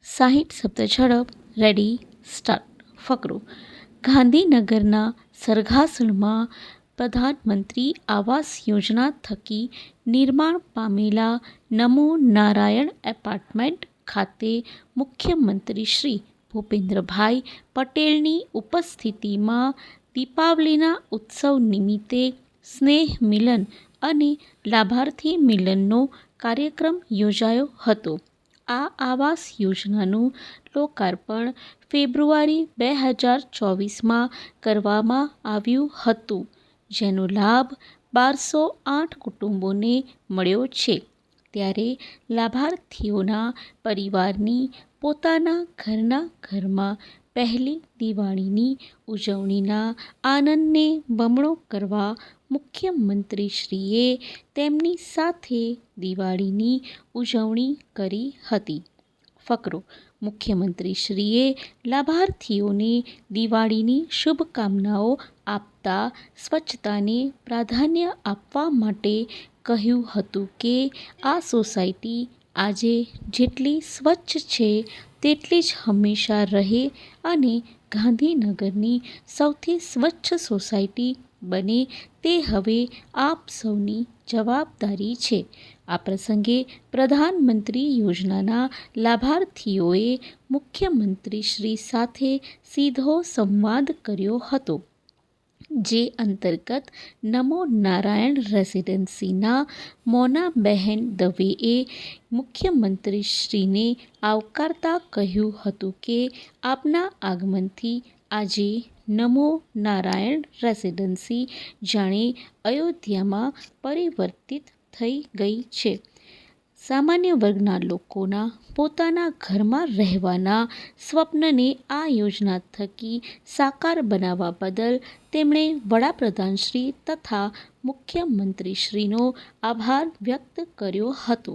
60 શબ્દ ઝડપ. Ready start. ફકરો. ગાંધીનગરના સરઘાસણમાં પ્રધાનમંત્રી આવાસ યોજના થકી નિર્માણ પામેલા નમો નારાયણ એપાર્ટમેન્ટ ખાતે મુખ્યમંત્રી શ્રી ભૂપેન્દ્રભાઈ પટેલની ઉપસ્થિતિમાં દીપાવલીના ઉત્સવ નિમિત્તે સ્નેહ મિલન અને લાભાર્થી મિલનનો કાર્યક્રમ યોજાયો હતો. આ આવાસ યોજનાનું લોકાર્પણ ફેબ્રુઆરી 2024માં કરવામાં આવ્યું હતું, જેનો લાભ 1208 કુટુંબોને મળ્યો છે. ત્યારે લાભાર્થીઓના પરિવારની પોતાના ઘરમાં પહેલી દિવાળીની ઉજવણીના આનંદને બમણો કરવા મુખ્યમંત્રીશ્રીએ તેમની સાથે દિવાળીની ઉજવણી કરી હતી. ફકરો. મુખ્યમંત્રીશ્રીએ લાભાર્થીઓને દિવાળીની શુભકામનાઓ આપતા સ્વચ્છતાને પ્રાધાન્ય આપવા માટે કહ્યું હતું કે આ સોસાયટી આજે જેટલી સ્વચ્છ છે તેટલી જ હંમેશા રહે અને ગાંધીનગરની સૌથી સ્વચ્છ સોસાયટી બને તે હવે આપ સૌની જવાબદારી છે. આ પ્રસંગે પ્રધાનમંત્રી યોજનાના લાભાર્થીઓએ મુખ્યમંત્રીશ્રી સાથે સીધો સંવાદ કર્યો હતો, જે અંતર્ગત નમો નારાયણ રેસિડેન્સીના મોનાબહેન દવેએ મુખ્યમંત્રીશ્રીને આવકારતા કહ્યું હતું કે આપના આગમનથી આજે નમો નારાયણ રેસિડેન્સી જાણે અયોધ્યામાં પરિવર્તિત થઈ ગઈ છે. સામાન્ય વર્ગના લોકોના પોતાના ઘરમાં રહેવાના સ્વપ્નને આ યોજના થકી સાકાર બનાવવા બદલ તેમણે વડાપ્રધાનશ્રી તથા મુખ્યમંત્રીશ્રીનો આભાર વ્યક્ત કર્યો હતો.